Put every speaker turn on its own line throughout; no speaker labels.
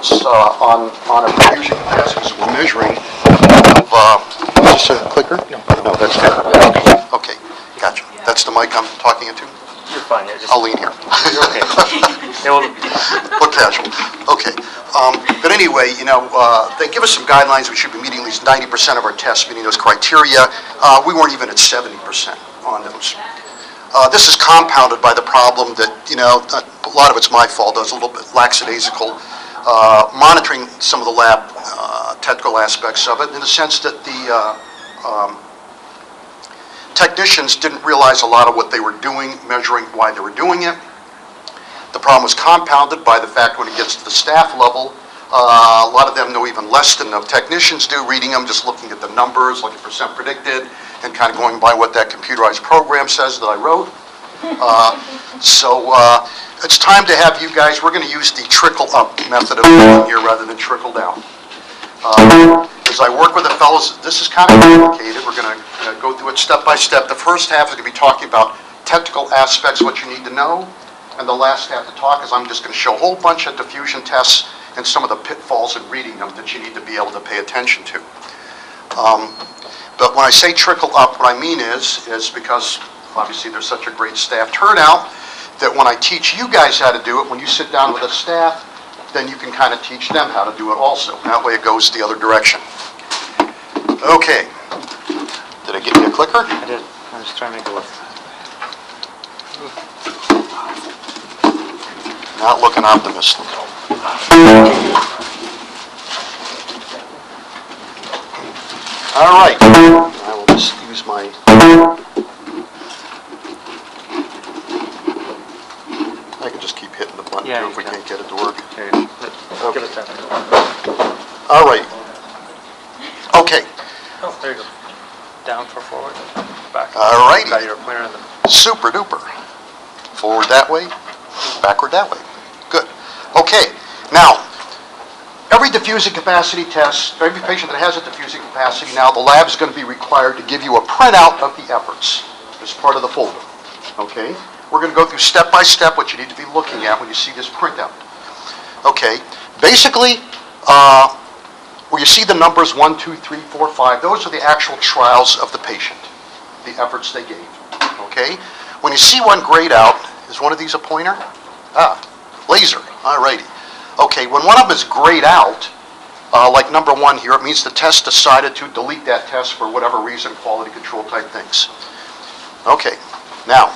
difference on a diffusion capacity as we're measuring of, is this a clicker? No, that's not. Okay, gotcha. That's the mic I'm talking into?
You're fine.
I'll lean here.
You're okay.
Look casual. Okay. But anyway, they give us some guidelines. We should be meeting at least 90% of our tests, meeting those criteria. We weren't even at 70% on those. This is compounded by the problem that, a lot of it's my fault. I was a little bit lackadaisical monitoring some of the lab technical aspects of it, in the sense that the technicians didn't realize a lot of what they were doing, measuring why they were doing it. The problem was compounded by the fact when it gets to the staff level, a lot of them know even less than the technicians do, reading them, just looking at the numbers, like percent predicted, and kind of going by what that computerized program says that I wrote. So it's time to have you guys, we're going to use the trickle-up method of doing here rather than trickle-down. As I work with the fellows, this is kind of complicated. We're going to go through it step by step. The first half is going to be talking about technical aspects, what you need to know. And the last half to talk is I'm just going to show a whole bunch of diffusion tests and some of the pitfalls in reading them that you need to be able to pay attention to. But when I say trickle up, what I mean is because obviously there's such a great staff turnout that when I teach you guys how to do it, when you sit down with a staff, then you can kind of teach them how to do it also. That way it goes the other direction. Okay. Did I give you a clicker?
I did. I was trying to go with.
Not looking optimistic. All right. I will just use my... I can just keep hitting the button too if we can't get it to work.
Okay. Give us that.
All right. Okay.
Oh, there you go. Down for forward. Back.
All righty.
Got your pointer in the...
Super duper. Forward that way, backward that way. Good. Okay. Now, every diffusing capacity test, every patient that has a diffusing capacity, now the lab is going to be required to give you a printout of the efforts as part of the folder. Okay? We're going to go through step by step what you need to be looking at when you see this printout. Okay. Basically, where you see the numbers 1, 2, 3, 4, 5, those are the actual trials of the patient, the efforts they gave. Okay? When you see one grayed out, is one of these a pointer? Laser. All righty. Okay, when one of them is grayed out, like number 1 here, it means the test decided to delete that test for whatever reason, quality control type things. Okay, now,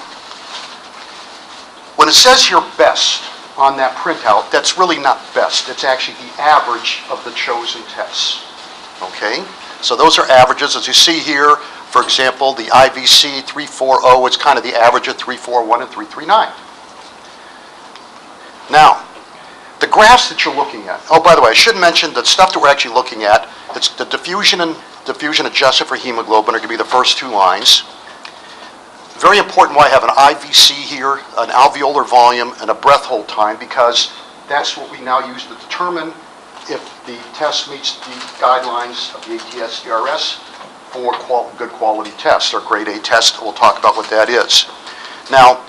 when it says here best on that printout, that's really not best. It's actually the average of the chosen tests. Okay, so those are averages. As you see here, for example, the IVC 340, it's kind of the average of 341 and 339. Now, the graphs that you're looking at, oh, by the way, I should mention that stuff that we're actually looking at, it's the diffusion and diffusion adjusted for hemoglobin are going to be the first 2 lines. Very important why I have an IVC here, an alveolar volume, and a breath hold time, because that's what we now use to determine if the test meets the guidelines of the ATS-CRS for good quality tests, or grade A test. We'll talk about what that is. Now,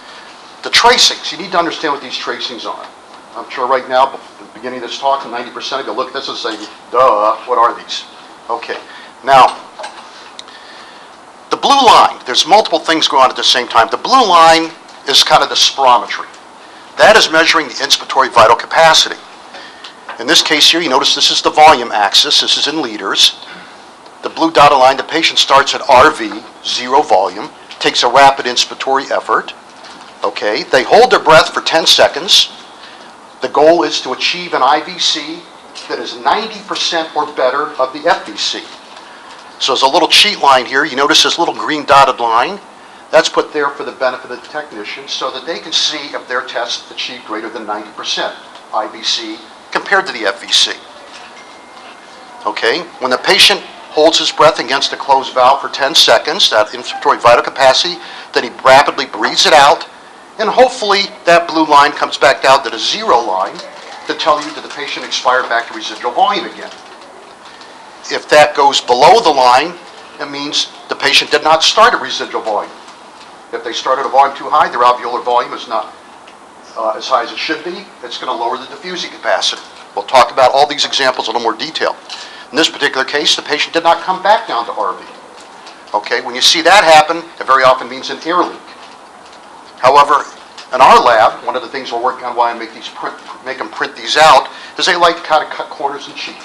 the tracings, you need to understand what these tracings are. I'm sure right now, at the beginning of this talk, 90% of you look at this and say, duh, what are these? Okay, now, the blue line, there's multiple things going on at the same time. The blue line is kind of the spirometry. That is measuring the inspiratory vital capacity. In this case here, you notice this is the volume axis. This is in liters. The blue dotted line, the patient starts at RV, 0 volume, takes a rapid inspiratory effort. Okay, they hold their breath for 10 seconds. The goal is to achieve an IVC that is 90% or better of the FVC. So there's a little cheat line here. You notice this little green dotted line. That's put there for the benefit of the technician so that they can see if their test achieved greater than 90% IVC compared to the FVC. Okay, when the patient holds his breath against a closed valve for 10 seconds, that inspiratory vital capacity, then he rapidly breathes it out, and hopefully that blue line comes back down to the 0 line to tell you that the patient expired back to residual volume again. If that goes below the line, it means the patient did not start at residual volume. If they started a volume too high, their alveolar volume is not as high as it should be. It's going to lower the diffusing capacity. We'll talk about all these examples in a little more detail. In this particular case, the patient did not come back down to RV. Okay, when you see that happen, it very often means an air leak. However, in our lab, one of the things we're working on, why I make them print these out, is they like to kind of cut corners and cheat.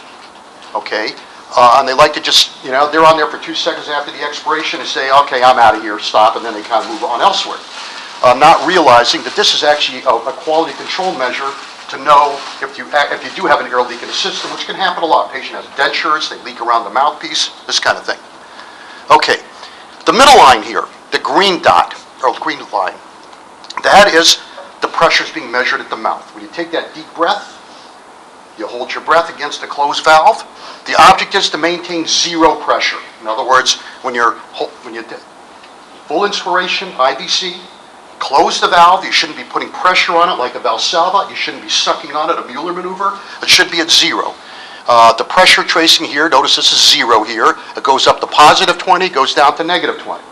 Okay, and they like to just, they're on there for 2 seconds after the expiration and say, okay, I'm out of here, stop, and then they kind of move on elsewhere. Not realizing that this is actually a quality control measure to know if you do have an air leak in the system, which can happen a lot. Patient has dentures, they leak around the mouthpiece, this kind of thing. Okay, the middle line here, the green dot, or green line, that is the pressures being measured at the mouth. When you take that deep breath, you hold your breath against the closed valve. The object is to maintain zero pressure. In other words, when you full inspiration, IBC, close the valve. You shouldn't be putting pressure on it like a Valsalva. You shouldn't be sucking on it, a Mueller maneuver. It should be at zero. The pressure tracing here, notice this is zero here. It goes up to positive 20, goes down to negative 20.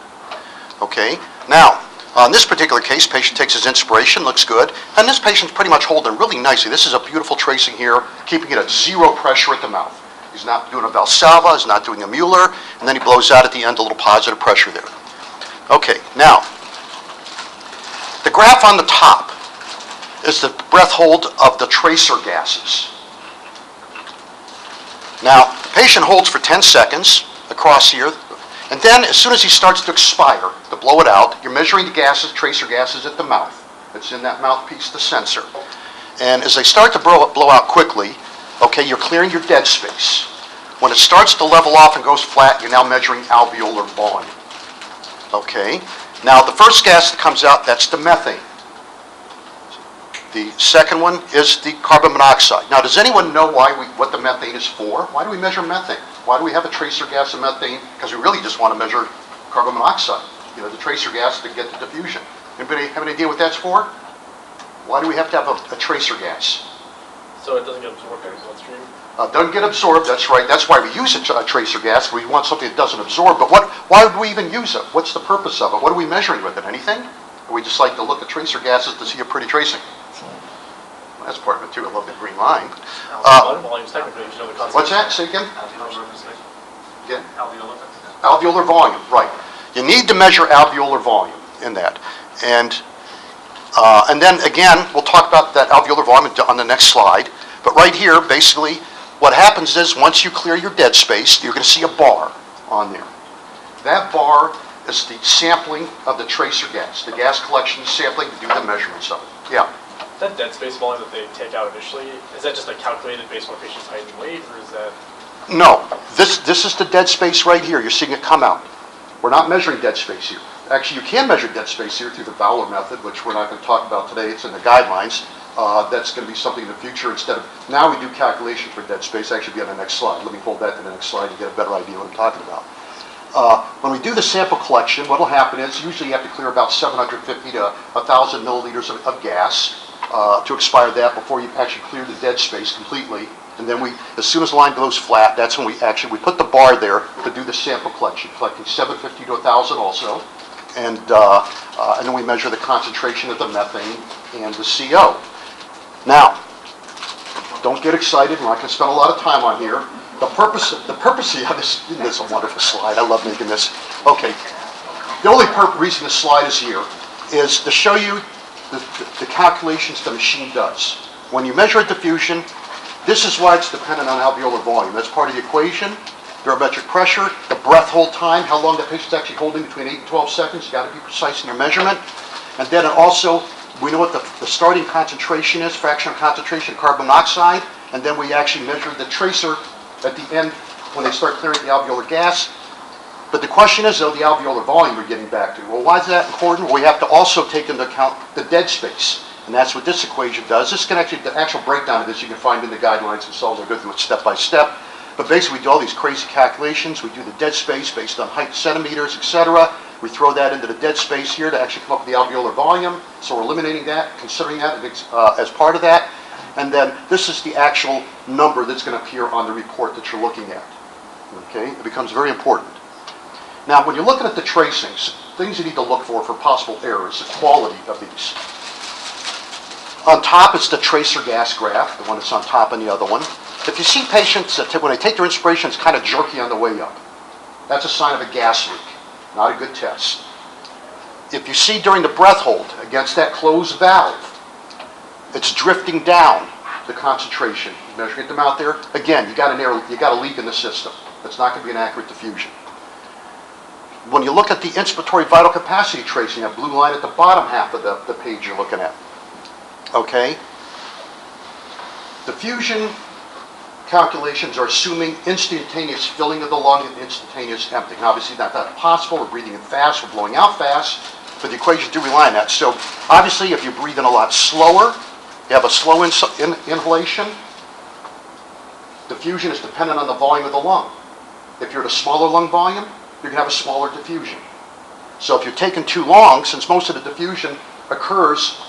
Okay, now, in this particular case, patient takes his inspiration, looks good, and this patient's pretty much holding really nicely. This is a beautiful tracing here, keeping it at zero pressure at the mouth. He's not doing a Valsalva, he's not doing a Mueller, and then he blows out at the end a little positive pressure there. Okay, now, the graph on the top is the breath hold of the tracer gases. Now, the patient holds for 10 seconds across here, and then as soon as he starts to expire, to blow it out, you're measuring the gases, tracer gases at the mouth. It's in that mouthpiece, the sensor. And as they start to blow out quickly, okay, you're clearing your dead space. When it starts to level off and goes flat, you're now measuring alveolar volume. Okay, now the first gas that comes out, that's the methane. The second one is the carbon monoxide. Now, does anyone know what the methane is for? Why do we measure methane? Why do we have a tracer gas of methane? Because we really just want to measure carbon monoxide, the tracer gas to get the diffusion. Anybody have any idea what that's for? Why do we have to have a tracer gas?
So it doesn't get absorbed in the bloodstream?
Doesn't get absorbed, that's right. That's why we use a tracer gas. We want something that doesn't absorb. But why would we even use it? What's the purpose of it? What are we measuring with it? Anything? Or we just like to look at tracer gases to see a pretty tracing? Well, that's part of it too. I love the green line.
Volumes technically, you know the concept.
What's that? Say again? Again?
Alveolar.
Alveolar volume, right. You need to measure alveolar volume in that. And then again, we'll talk about that alveolar volume on the next slide. But right here, basically, what happens is once you clear your dead space, you're going to see a bar on there. That bar is the sampling of the tracer gas, the gas collection sampling to do the measurements of it. Yeah.
That dead space volume that they take out initially, is that just like calculated based on the patient's height and weight, or is that?
No, this is the dead space right here. You're seeing it come out. We're not measuring dead space here. Actually, you can measure dead space here through the Fowler method, which we're not going to talk about today. It's in the guidelines. That's going to be something in the future. Instead of, now we do calculation for dead space. Actually, be on the next slide. Let me hold that to the next slide to get a better idea what I'm talking about. When we do the sample collection, what will happen is usually you have to clear about 750 to 1,000 milliliters of gas to expire that before you actually clear the dead space completely. And then as soon as the line goes flat, that's when we put the bar there to do the sample collection, collecting 750 to 1,000 also. And then we measure the concentration of the methane and the CO. Now, don't get excited. We're not going to spend a lot of time on here. The purpose of this, isn't this a wonderful slide? I love making this. Okay. The only reason this slide is here is to show you the calculations the machine does. When you measure a diffusion, this is why it's dependent on alveolar volume. That's part of the equation. Barometric pressure, the breath hold time, how long the patient's actually holding, between 8 and 12 seconds. You've got to be precise in your measurement. And then also, we know what the starting concentration is, fractional concentration of carbon monoxide, and then we actually measure the tracer at the end when they start clearing the alveolar gas. But the question is, though, the alveolar volume we're getting back to. Well, why is that important? Well, we have to also take into account the dead space, and that's what this equation does. This can actually, the actual breakdown of this you can find in the guidelines themselves. I'll go through it step by step. But basically, we do all these crazy calculations. We do the dead space based on height, centimeters, etc. We throw that into the dead space here to actually come up with the alveolar volume. So we're eliminating that, considering that as part of that. And then this is the actual number that's going to appear on the report that you're looking at. Okay, it becomes very important. Now, when you're looking at the tracings, things you need to look for possible errors, the quality of these. On top is the tracer gas graph, the one that's on top and the other one. If you see patients that when they take their inspiration, it's kind of jerky on the way up, that's a sign of a gas leak, not a good test. If you see during the breath hold against that closed valve, it's drifting down the concentration. Measuring them out there, again, you got a leak in the system. That's not going to be an accurate diffusion. When you look at the inspiratory vital capacity tracing, that blue line at the bottom half of the page you're looking at, okay? Diffusion calculations are assuming instantaneous filling of the lung and instantaneous emptying. Obviously, that's not possible. We're breathing in fast, we're blowing out fast, but the equations do rely on that. So, obviously, if you breathe in a lot slower, you have a slow inhalation, diffusion is dependent on the volume of the lung. If you're at a smaller lung volume, you're going to have a smaller diffusion. So if you're taking too long, since most of the diffusion occurs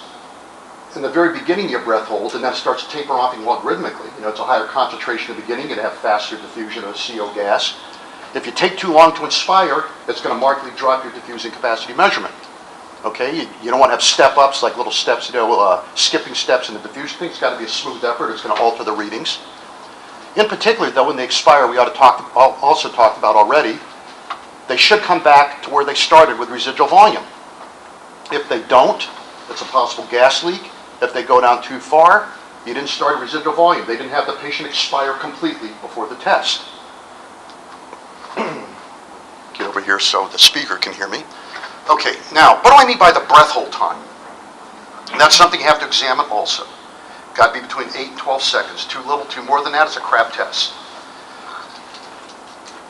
in the very beginning of your breath hold, and then starts tapering off logarithmically, it's a higher concentration at the beginning, you're going to have faster diffusion of CO gas. If you take too long to inspire, it's going to markedly drop your diffusing capacity measurement. Okay, you don't want to have step-ups, like little steps, skipping steps in the diffusion thing. It's got to be a smooth effort. It's going to alter the readings. In particular, though, when they expire, we also talked about already, they should come back to where they started with residual volume. If they don't, it's a possible gas leak. If they go down too far, you didn't start at residual volume. They didn't have the patient expire completely before the test. Get over here so the speaker can hear me. Okay, now, what do I mean by the breath hold time? And that's something you have to examine also. Got to be between 8 and 12 seconds. Too little, too more than that, it's a crap test.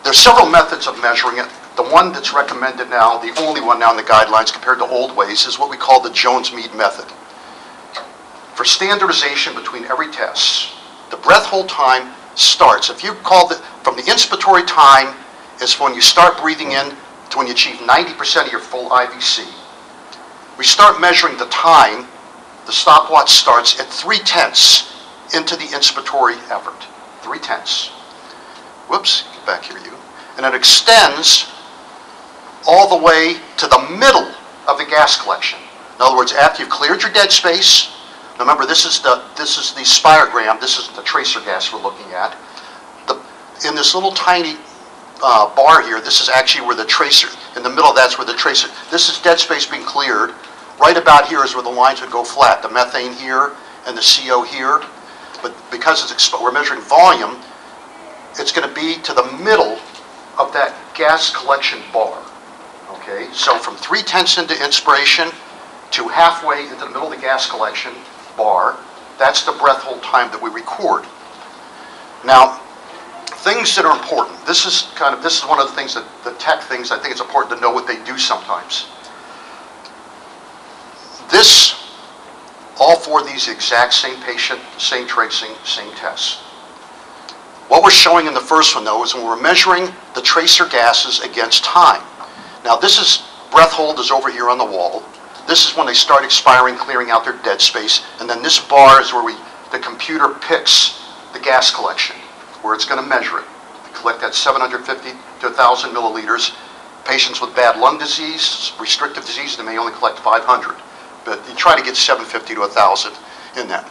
There's several methods of measuring it. The one that's recommended now, the only one now in the guidelines compared to old ways, is what we call the Jones-Mead method. For standardization between every test, the breath hold time starts, if you call it from the inspiratory time, is when you start breathing in to when you achieve 90% of your full IVC. We start measuring the time, the stopwatch starts at 3/10 into the inspiratory effort. 3/10. Whoops, get back here, you. And it extends all the way to the middle of the gas collection. In other words, after you've cleared your dead space, remember this is the spirogram, this is the tracer gas we're looking at. In this little tiny bar here, this is actually where the tracer, in the middle that's where the tracer, this is dead space being cleared. Right about here is where the lines would go flat, the methane here and the CO here. But because we're measuring volume, it's going to be to the middle of that gas collection bar. Okay, so from 3/10 into inspiration to halfway into the middle of the gas collection bar, that's the breath hold time that we record. Now, things that are important. This is one of the things that the tech things. I think it's important to know what they do sometimes. All four of these exact same patient, same tracing, same tests. What we're showing in the first one, though, is when we're measuring the tracer gases against time. Now, breath hold is over here on the wall. This is when they start expiring, clearing out their dead space, and then this bar is where the computer picks the gas collection, where it's going to measure it. They collect that 750 to 1,000 milliliters. Patients with bad lung disease, restrictive disease, they may only collect 500. But you try to get 750 to 1,000 in that.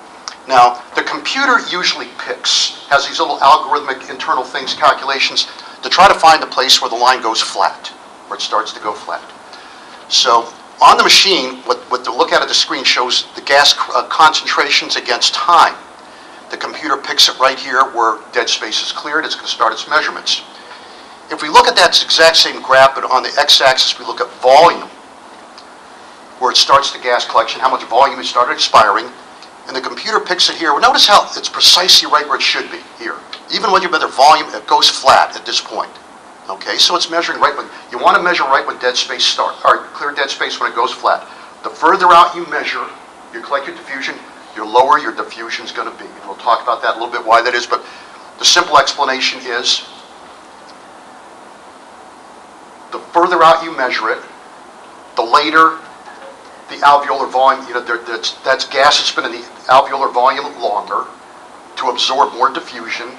Now, the computer usually has these little algorithmic internal things, calculations, to try to find the place where the line goes flat, where it starts to go flat. So, on the machine, what the look at the screen shows the gas concentrations against time. The computer picks it right here where dead space is cleared. It's going to start its measurements. If we look at that exact same graph, but on the x-axis we look at volume, where it starts the gas collection, how much volume it started expiring, and the computer picks it here. Well, notice how it's precisely right where it should be, here. Even when you measure volume, it goes flat at this point. Okay, so it's measuring right when, you want to measure right when dead space starts, or clear dead space when it goes flat. The further out you measure, you collect your diffusion, the lower your diffusion is going to be. And we'll talk about that a little bit, why that is, but the simple explanation is, the further out you measure it, the later the alveolar volume, that's gas that's been in the alveolar volume longer to absorb more diffusion,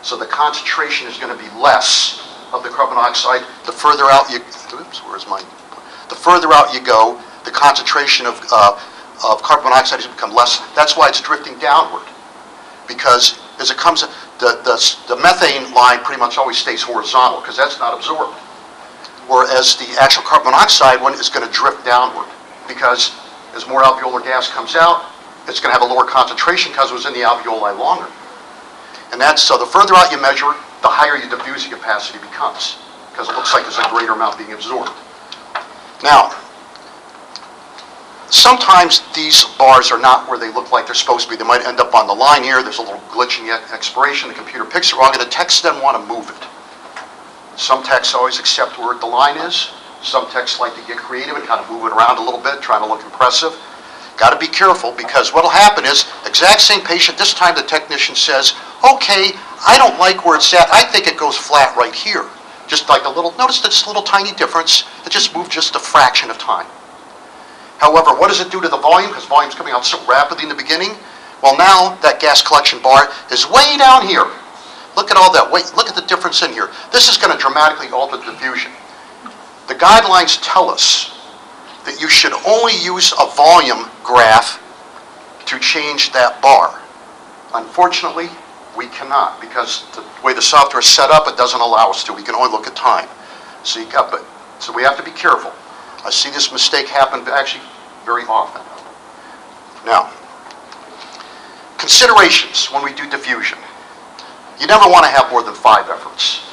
so the concentration is going to be less of the carbon dioxide. The further out you, the further out you go, the concentration of of carbon monoxide has become less. That's why it's drifting downward. Because as it comes, the methane line pretty much always stays horizontal because that's not absorbed. Whereas the actual carbon monoxide one is going to drift downward because as more alveolar gas comes out, it's going to have a lower concentration because it was in the alveoli longer. And that's, so the further out you measure, the higher your diffusing capacity becomes because it looks like there's a greater amount being absorbed. Now, sometimes these bars are not where they look like they're supposed to be. They might end up on the line here. There's a little glitch in the expiration. The computer picks it wrong, and the techs then want to move it. Some techs always accept where the line is. Some techs like to get creative and kind of move it around a little bit, trying to look impressive. Got to be careful because what will happen is, exact same patient, this time the technician says, okay, I don't like where it's at. I think it goes flat right here. Just like a little, notice this little tiny difference. It just moved just a fraction of time. However, what does it do to the volume? Because volume's coming out so rapidly in the beginning. Well, now that gas collection bar is way down here. Look at all that weight. Look at the difference in here. This is going to dramatically alter the diffusion. The guidelines tell us that you should only use a volume graph to change that bar. Unfortunately, we cannot because the way the software is set up, it doesn't allow us to. We can only look at time. So we have to be careful. I see this mistake happen actually very often. Now, considerations when we do diffusion. You never want to have more than 5 efforts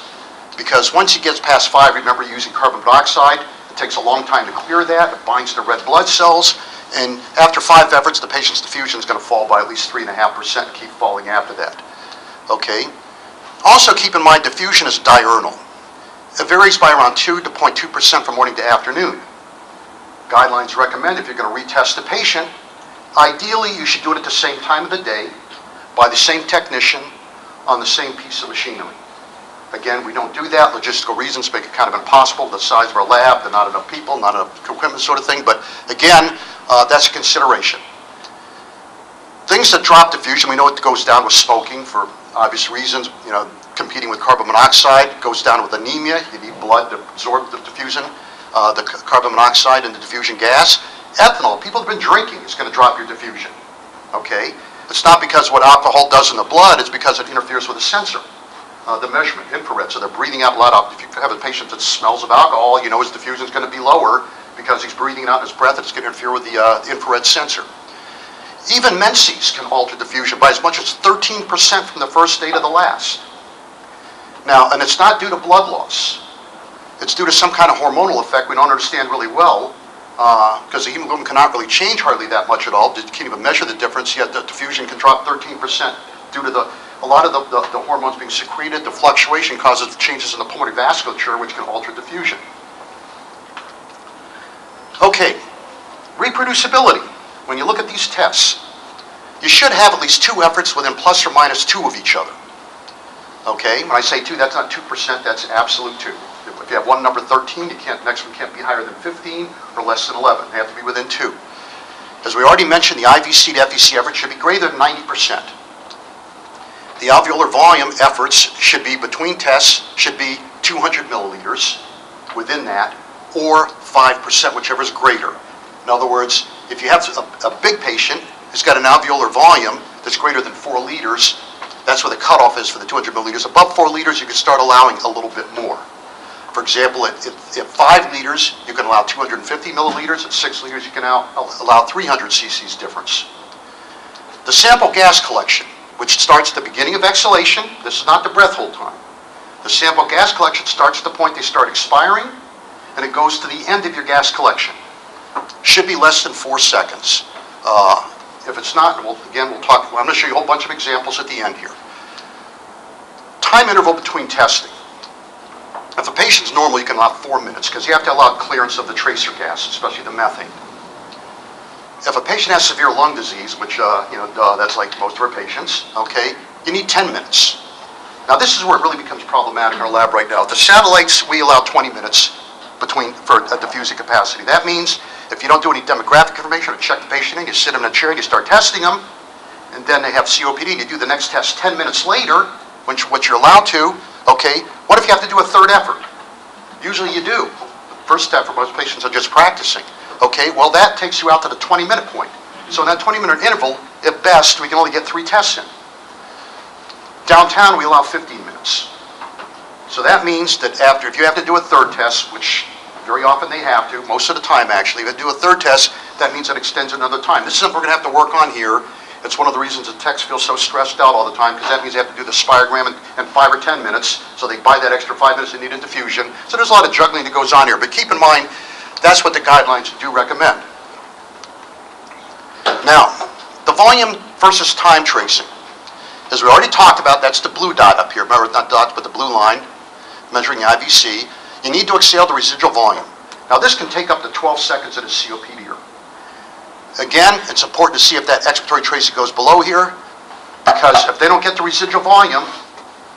because once it gets past 5, remember using carbon dioxide, it takes a long time to clear that. It binds to red blood cells, and after 5 efforts, the patient's diffusion is going to fall by at least 3.5% and keep falling after that. Okay? Also keep in mind diffusion is diurnal. It varies by around 2 to 0.2% from morning to afternoon. Guidelines recommend if you're going to retest the patient, ideally you should do it at the same time of the day, by the same technician, on the same piece of machinery. Again, we don't do that. Logistical reasons make it kind of impossible. The size of our lab, the not enough people, not enough equipment sort of thing. But again, that's a consideration. Things that drop diffusion, we know it goes down with smoking for obvious reasons. You know, competing with carbon monoxide, goes down with anemia. You need blood to absorb the diffusion, the carbon monoxide and the diffusion gas. Ethanol, people have been drinking, it's going to drop your diffusion. Okay? It's not because what alcohol does in the blood, it's because it interferes with the sensor, the measurement, infrared. So they're breathing out a lot of, if you have a patient that smells of alcohol, you know his diffusion is going to be lower because he's breathing it out in his breath, and it's going to interfere with the infrared sensor. Even menses can alter diffusion by as much as 13% from the first day to the last. Now, and it's not due to blood loss. It's due to some kind of hormonal effect we don't understand really well, because the hemoglobin cannot really change hardly that much at all. You can't even measure the difference, yet the diffusion can drop 13% due to a lot of the hormones being secreted. The fluctuation causes changes in the pulmonary vasculature, which can alter diffusion. Okay, reproducibility. When you look at these tests, you should have at least 2 efforts within plus or minus 2 of each other. Okay, when I say 2, that's not 2%, that's absolute 2. If you have one number 13, next one can't be higher than 15 or less than 11. They have to be within 2. As we already mentioned, the IVC to FVC effort should be greater than 90%. The alveolar volume efforts should be, between tests, should be 200 milliliters within that, or 5%, whichever is greater. In other words, if you have a big patient who's got an alveolar volume that's greater than 4 liters, that's where the cutoff is for the 200 milliliters. Above 4 liters, you can start allowing a little bit more. For example, at 5 liters, you can allow 250 milliliters. At 6 liters, you can now allow 300 cc's difference. The sample gas collection, which starts at the beginning of exhalation, this is not the breath hold time. The sample gas collection starts at the point they start expiring, and it goes to the end of your gas collection. Should be less than 4 seconds. If it's not, we'll talk. I'm going to show you a whole bunch of examples at the end here. Time interval between testing. If a patient's normal, you can allow 4 minutes because you have to allow clearance of the tracer gas, especially the methane. If a patient has severe lung disease, which that's like most of our patients, okay, you need 10 minutes. Now this is where it really becomes problematic in our lab right now. The satellites, we allow 20 minutes for a diffusing capacity. That means if you don't do any demographic information or check the patient in, you sit them in a chair and you start testing them, and then they have COPD, and you do the next test 10 minutes later, which you're allowed to, okay, what if you have to do a third effort? Usually you do. First effort, most patients are just practicing. Okay, well that takes you out to the 20-minute point. So in that 20-minute interval, at best, we can only get 3 tests in. Downtown, we allow 15 minutes. So that means that if you have to do a third test, which very often they have to, most of the time actually, if you do a third test, that means it extends another time. This is something we're going to have to work on here. It's one of the reasons the techs feel so stressed out all the time, because that means they have to do the spirogram in 5 or 10 minutes, so they buy that extra 5 minutes they need in diffusion. So there's a lot of juggling that goes on here, but keep in mind, that's what the guidelines do recommend. Now, the volume versus time tracing. As we already talked about, that's the blue dot up here. Remember, not dot, but the blue line, measuring the IVC. You need to exhale the residual volume. Now, this can take up to 12 seconds at a COPD. Again, it's important to see if that expiratory tracing goes below here, because if they don't get the residual volume,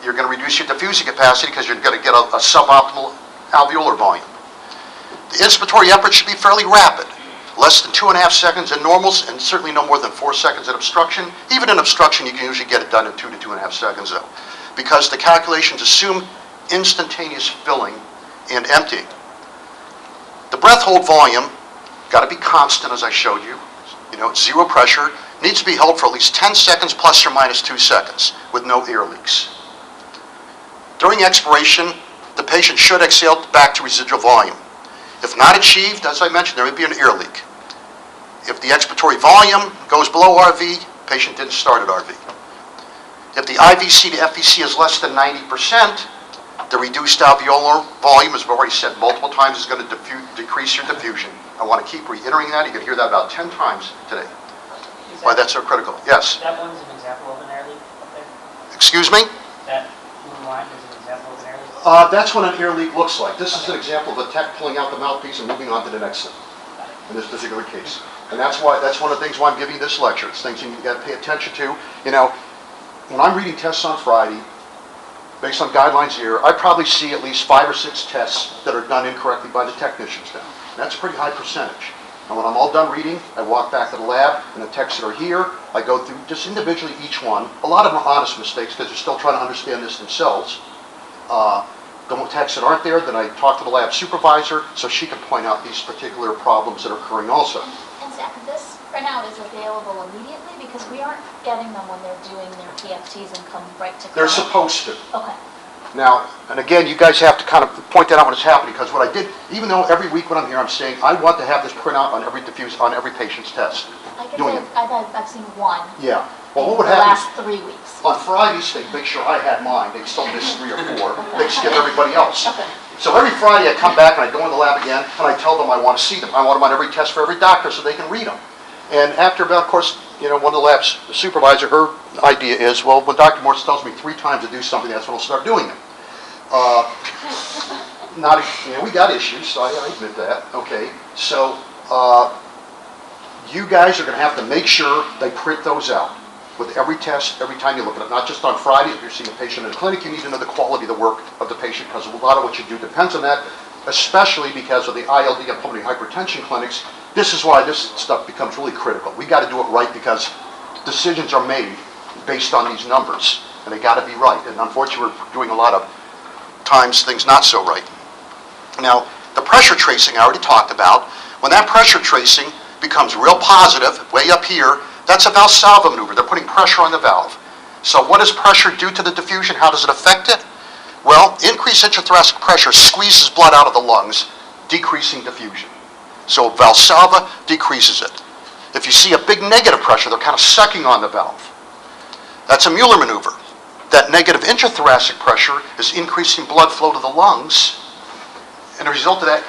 you're going to reduce your diffusing capacity because you're going to get a suboptimal alveolar volume. The inspiratory effort should be fairly rapid, less than 2.5 seconds in normals, and certainly no more than 4 seconds in obstruction. Even in obstruction, you can usually get it done in 2 to 2.5 seconds, though, because the calculations assume instantaneous filling and emptying. The breath hold volume got to be constant, as I showed you. It's zero pressure. Needs to be held for at least 10 seconds plus or minus 2 seconds with no air leaks. During expiration, the patient should exhale back to residual volume. If not achieved, as I mentioned, there may be an air leak. If the expiratory volume goes below RV, patient didn't start at RV. If the IVC to FVC is less than 90%, the reduced alveolar volume, as we've already said multiple times, is going to decrease your diffusion. I want to keep reiterating that. You can hear that about 10 times today. Why that's so critical. Yes?
That one's an example of an air leak up there?
Excuse me?
That blue line is an example of an air leak?
That's what an air leak looks like. This is an example of a tech pulling out the mouthpiece and moving on to the next thing in this particular case. And that's one of the things why I'm giving you this lecture. It's things you got to pay attention to. When I'm reading tests on Friday, based on guidelines here, I probably see at least 5 or 6 tests that are done incorrectly by the technicians now. That's a pretty high percentage. And when I'm all done reading, I walk back to the lab, and the techs that are here, I go through just individually each one. A lot of them are honest mistakes because they're still trying to understand this themselves. The techs that aren't there, then I talk to the lab supervisor so she can point out these particular problems that are occurring also.
And Zach, this printout is available immediately because we aren't getting them when they're doing their PFTs and come right to
They're
clinic.
supposed to.
Okay.
Now, and again, you guys have to kind of point that out when it's happening, because what I did, even though every week when I'm here, I'm saying I want to have this printout on every patient's test.
I can
Doing
say
it.
I've seen one
Yeah. Well,
in
what would
the
happen
last 3 weeks.
on Fridays, they'd make sure I had mine. They'd still miss 3 or 4. They'd skip everybody else.
Okay.
So every Friday I come back and I go in the lab again and I tell them I want to see them. I want them on every test for every doctor so they can read them. And after about, of course, one of the lab's supervisor, her idea is, well, when Dr. Morris tells me 3 times to do something, that's when I'll start doing it. We got issues, so I admit that. Okay, so you guys are going to have to make sure they print those out with every test, every time you look at it. Not just on Friday. If you're seeing a patient in a clinic, you need to know the quality of the work of the patient, because a lot of what you do depends on that, especially because of the ILD and pulmonary hypertension clinics. This is why this stuff becomes really critical. We got to do it right because decisions are made based on these numbers, and they got to be right. And unfortunately, we're doing a lot of times things not so right. Now, the pressure tracing I already talked about. When that pressure tracing becomes real positive, way up here, that's a Valsalva maneuver. They're putting pressure on the valve. So what does pressure do to the diffusion? How does it affect it? Well, increased intrathoracic pressure squeezes blood out of the lungs, decreasing diffusion. So Valsalva decreases it. If you see a big negative pressure, they're kind of sucking on the valve. That's a Mueller maneuver. That negative intrathoracic pressure is increasing blood flow to the lungs, and as a result of that,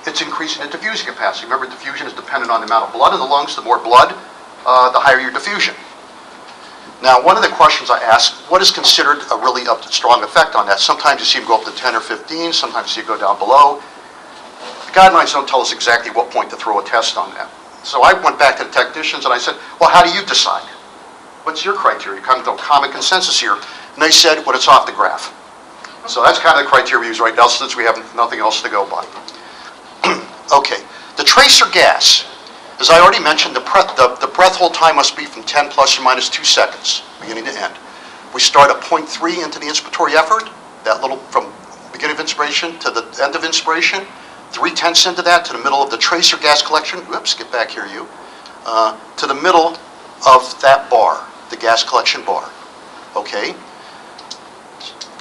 it's increasing the diffusing capacity. Remember, diffusion is dependent on the amount of blood in the lungs. The more blood, the higher your diffusion. Now, one of the questions I ask, what is considered a really strong effect on that? Sometimes you see them go up to 10 or 15, sometimes you see it go down below. The guidelines don't tell us exactly what point to throw a test on that. So I went back to the technicians and I said, well, how do you decide? What's your criteria? Come to a common consensus here. And they said, well, it's off the graph. So that's kind of the criteria we use right now since we have nothing else to go by. Okay, the tracer gas. As I already mentioned, the breath hold time must be from 10 plus or minus 2 seconds, beginning to end. We start at 0.3 into the inspiratory effort, that little from beginning of inspiration to the end of inspiration, 0.3 into that to the middle of the tracer gas collection. Whoops, get back here, you. to the middle of that bar, the gas collection bar, okay?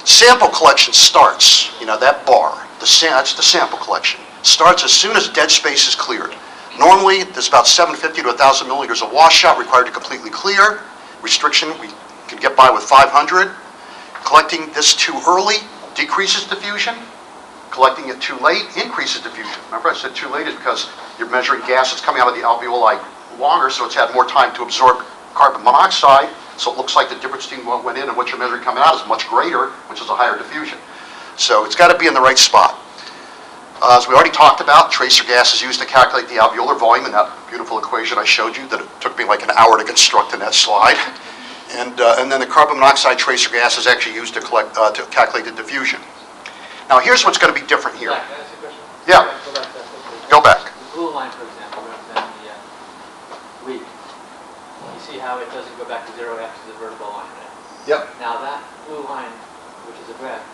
Sample collection starts, that bar, that's the sample collection, starts as soon as dead space is cleared. Normally, there's about 750 to 1,000 milliliters of washout required to completely clear. Restriction, we can get by with 500. Collecting this too early decreases diffusion. Collecting it too late increases diffusion. Remember I said too late is because you're measuring gas that's coming out of the alveoli longer, so it's had more time to absorb carbon monoxide, so it looks like the difference between what went in and what you're measuring coming out is much greater, which is a higher diffusion. So it's got to be in the right spot. As we already talked about, tracer gas is used to calculate the alveolar volume in that beautiful equation I showed you that it took me like an hour to construct in that slide. And then the carbon monoxide tracer gas is actually used to calculate the diffusion. Now here's what's going to be different here.
Can I ask you a question?
Yeah. Go back.
The blue line, for example, representing the weak. You see how it doesn't go back to 0 after the vertical line, right?
Yep.
Now that blue line, which is a graph,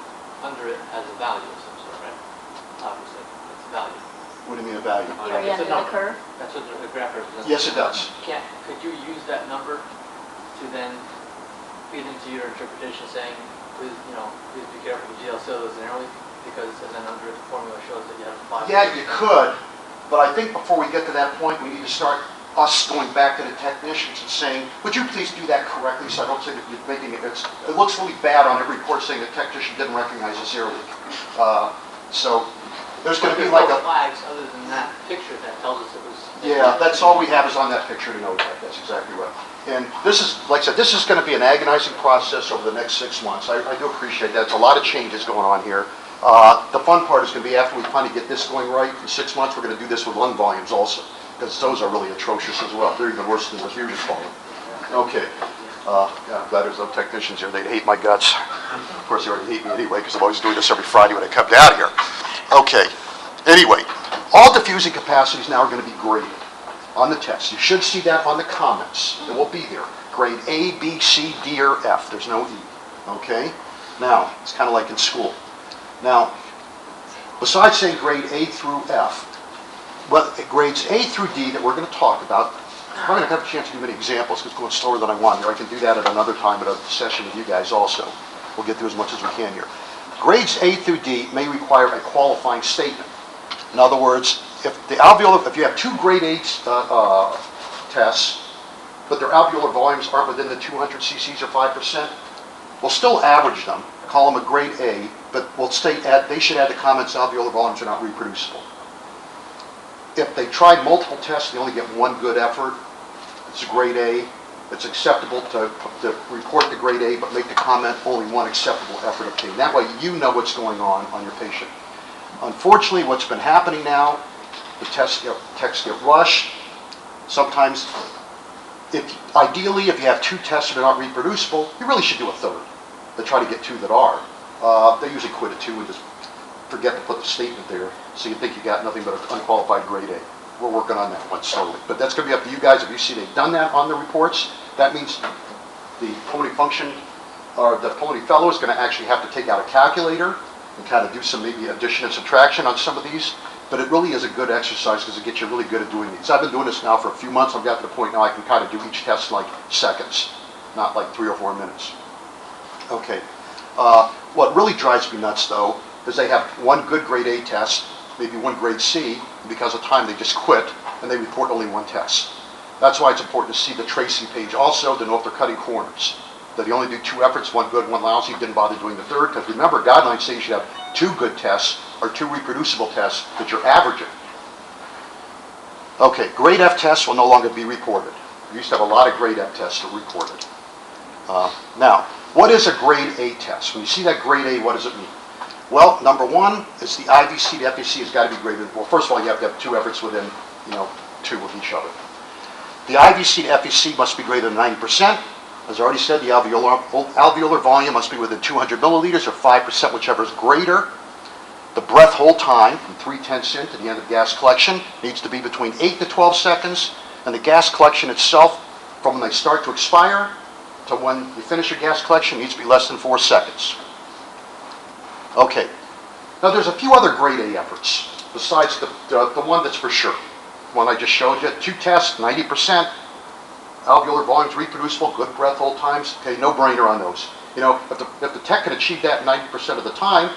under it has a value of some sort, right? Obviously, it's a value.
What do you mean a value?
Very
It's
end
a
of the
number.
curve.
That's what the graph represents.
Yes, it does.
Could you use that number to then feed into your interpretation saying, please be careful with GL cellulose narrowly, because then under it, the formula shows that you have 5.
Yeah, you could, but I think before we get to that point, we need to start us going back to the technicians and saying, would you please do that correctly so I don't say that you're making it, it looks really bad on every report saying the technician didn't recognize a zero leak. So there's going to be like
no
a...
flags other than that picture that tells us it was...
Yeah, that's all we have is on that picture to know that. That's exactly right. And this is, like I said, this is going to be an agonizing process over the next 6 months. I do appreciate that. It's a lot of changes going on here. The fun part is going to be after we finally get this going right, in 6 months, we're going to do this with lung volumes also, because those are really atrocious as well. They're even worse than the diffusion volume. Okay. Yeah, I'm glad there's no technicians here. They'd hate my guts. Of course, they already hate me anyway, because I'm always doing this every Friday when I come down here. Okay. Anyway, all diffusing capacities now are going to be graded on the test. You should see that on the comments. It will be there. Grade A, B, C, D, or F. There's no E. Okay? Now, it's kind of like in school. Now, besides saying grade A through F, well, grades A through D that we're going to talk about, I'm probably not going to have a chance to do many examples because it's going slower than I want here. I can do that at another time at a session with you guys also. We'll get through as much as we can here. Grades A through D may require a qualifying statement. In other words, if you have 2 grade A tests, but their alveolar volumes aren't within the 200 cc's or 5%, we'll still average them, call them a grade A, but we'll state they should add the comments alveolar volumes are not reproducible. If they tried multiple tests, they only get 1 good effort, it's a grade A. It's acceptable to report the grade A, but make the comment only 1 acceptable effort obtained. That way you know what's going on your patient. Unfortunately, what's been happening now, the tests get rushed. Sometimes, ideally, if you have 2 tests that are not reproducible, you really should do a 3rd. They try to get 2 that are. They usually quit at 2 and just forget to put the statement there, so you think you got nothing but an unqualified grade A. We're working on that one slowly. But that's going to be up to you guys. If you see they've done that on the reports, that means the pulmonary function, or the pulmonary fellow is going to actually have to take out a calculator and kind of do some maybe addition and subtraction on some of these. But it really is a good exercise because it gets you really good at doing these. I've been doing this now for a few months. I've got to the point now I can kind of do each test in like seconds, not like 3 or 4 minutes. Okay. What really drives me nuts though is they have 1 good grade A test, maybe 1 grade C, and because of time they just quit and they report only 1 test. That's why it's important to see the tracing page also to know if they're cutting corners. That you only do 2 efforts, 1 good, 1 lousy, didn't bother doing the 3rd, because remember guidelines say you should have 2 good tests or 2 reproducible tests that you're averaging. Okay, grade F tests will no longer be reported. We used to have a lot of grade F tests that were reported. Now, what is a grade A test? When you see that grade A, what does it mean? Well, number 1 is the IVC to FVC has got to be greater than, well, first of all, you have to have 2 efforts within, 2 of each other. The IVC to FVC must be greater than 90%. As I already said, the alveolar volume must be within 200 milliliters or 5%, whichever is greater. The breath hold time from 3/10 in to the end of gas collection needs to be between 8 to 12 seconds, and the gas collection itself, from when they start to expire to when you finish your gas collection, needs to be less than 4 seconds. Okay. Now there's a few other grade A efforts besides the one that's for sure. one I just showed you, 2 tests, 90%. Alveolar volumes reproducible, good breath hold times. Okay, no brainer on those. You know, if the tech can achieve that 90% of the time,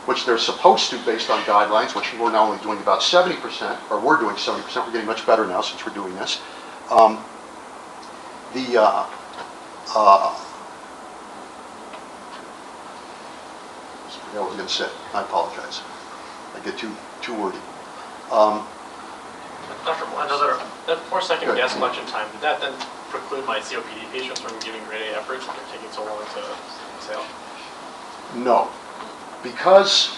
which they're supposed to based on guidelines, which we're now only doing about 70%, or we're doing 70%, we're getting much better now since we're doing this. I forgot what I was going to say. I apologize. I get too wordy.
Dr. Morris, that 4-second
Good.
gas collection time, did that then preclude my COPD patients from giving grade A efforts if they're taking so long to exhale?
No, because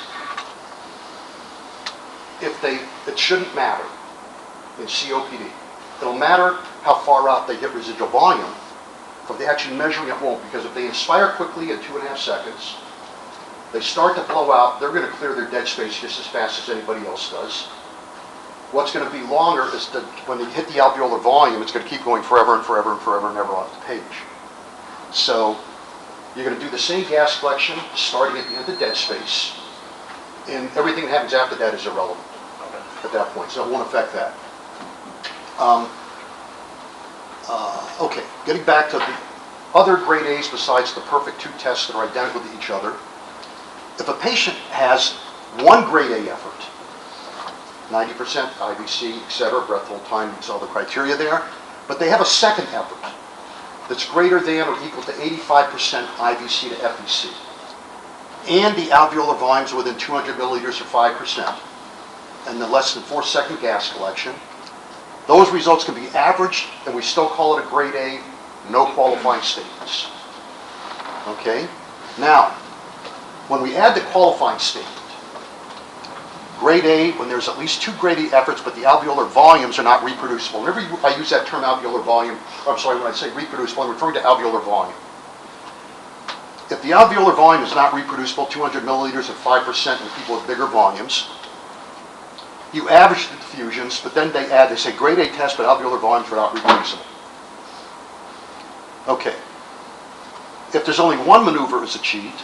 it shouldn't matter in COPD. It'll matter how far out they hit residual volume. If they actually measuring it won't, because if they inspire quickly in 2.5 seconds, they start to blow out, they're going to clear their dead space just as fast as anybody else does. What's going to be longer is that when they hit the alveolar volume, it's going to keep going forever and forever and forever and never off the page. So you're going to do the same gas collection starting at the end of dead space, and everything that happens after that is irrelevant at that point, so it won't affect that. Okay, getting back to the other grade A's besides the perfect 2 tests that are identical to each other. If a patient has one grade A effort, 90% IVC, etc., breath hold time meets all the criteria there, but they have a second effort that's greater than or equal to 85% IVC to FVC, and the alveolar volumes are within 200 milliliters or 5%, and the less than 4-second gas collection, those results can be averaged, and we still call it a grade A, no qualifying statements. Okay? Now, when we add the qualifying statement, grade A, when there's at least 2 grade A efforts, but the alveolar volumes are not reproducible. Whenever I use that term alveolar volume, I'm sorry, when I say reproducible, I'm referring to alveolar volume. If the alveolar volume is not reproducible, 200 milliliters at 5% in people with bigger volumes, you average the diffusions, but then they say grade A test, but alveolar volumes are not reproducible. Okay. If there's only one maneuver is achieved,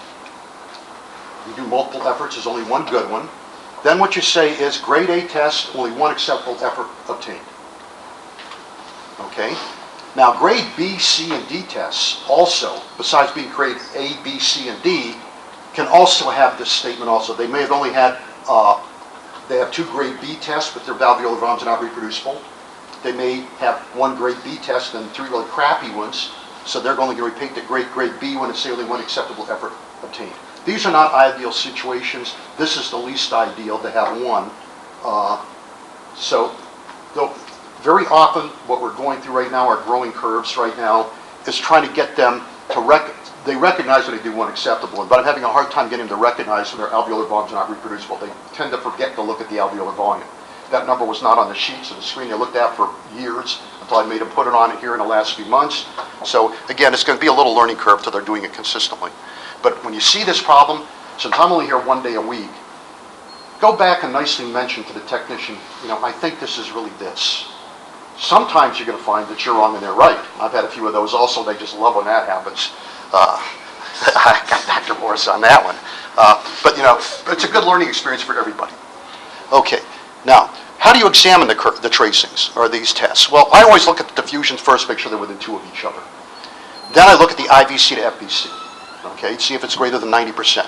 you do multiple efforts, there's only one good one, then what you say is grade A test, only one acceptable effort obtained. Okay? Now grade B, C, and D tests also, besides being grade A, B, C, and D, can also have this statement also. They may have only had, they have 2 grade B tests, but their alveolar volumes are not reproducible. They may have 1 grade B test and 3 really crappy ones, so they're only going to repeat the grade B one and say only one acceptable effort obtained. These are not ideal situations. This is the least ideal to have one. So very often what we're going through right now, our growing curves right now, is trying to get them to they recognize when they do one acceptable one, but I'm having a hard time getting them to recognize when their alveolar volumes are not reproducible. They tend to forget to look at the alveolar volume. That number was not on the sheets or the screen they looked at for years until I made them put it on it here in the last few months. So again, it's going to be a little learning curve till they're doing it consistently. But when you see this problem, since I'm only here 1 day a week, go back and nicely mention to the technician, I think this is really this. Sometimes you're going to find that you're wrong and they're right. I've had a few of those also. They just love when that happens. I got Dr. Morris on that one. But it's a good learning experience for everybody. Okay, now, how do you examine the tracings or these tests? Well, I always look at the diffusions first, make sure they're within 2 of each other. Then I look at the IVC to FVC. Okay, see if it's greater than 90%.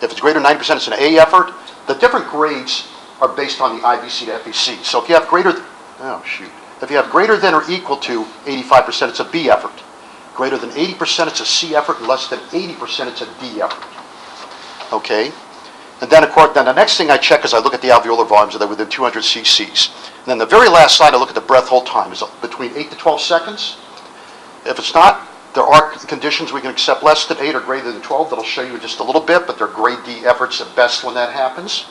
If it's greater than 90%, it's an A effort. The different grades are based on the IVC to FVC. So if you have greater than or equal to 85%, it's a B effort. Greater than 80%, it's a C effort, and less than 80%, it's a D effort. Okay? And then, of course, the next thing I check is I look at the alveolar volumes. Are they within 200 cc's? And then the very last slide, I look at the breath hold time. Is it between 8 to 12 seconds? If it's not, there are conditions we can accept less than 8 or greater than 12. That'll show you just a little bit, but they're grade D efforts at best when that happens.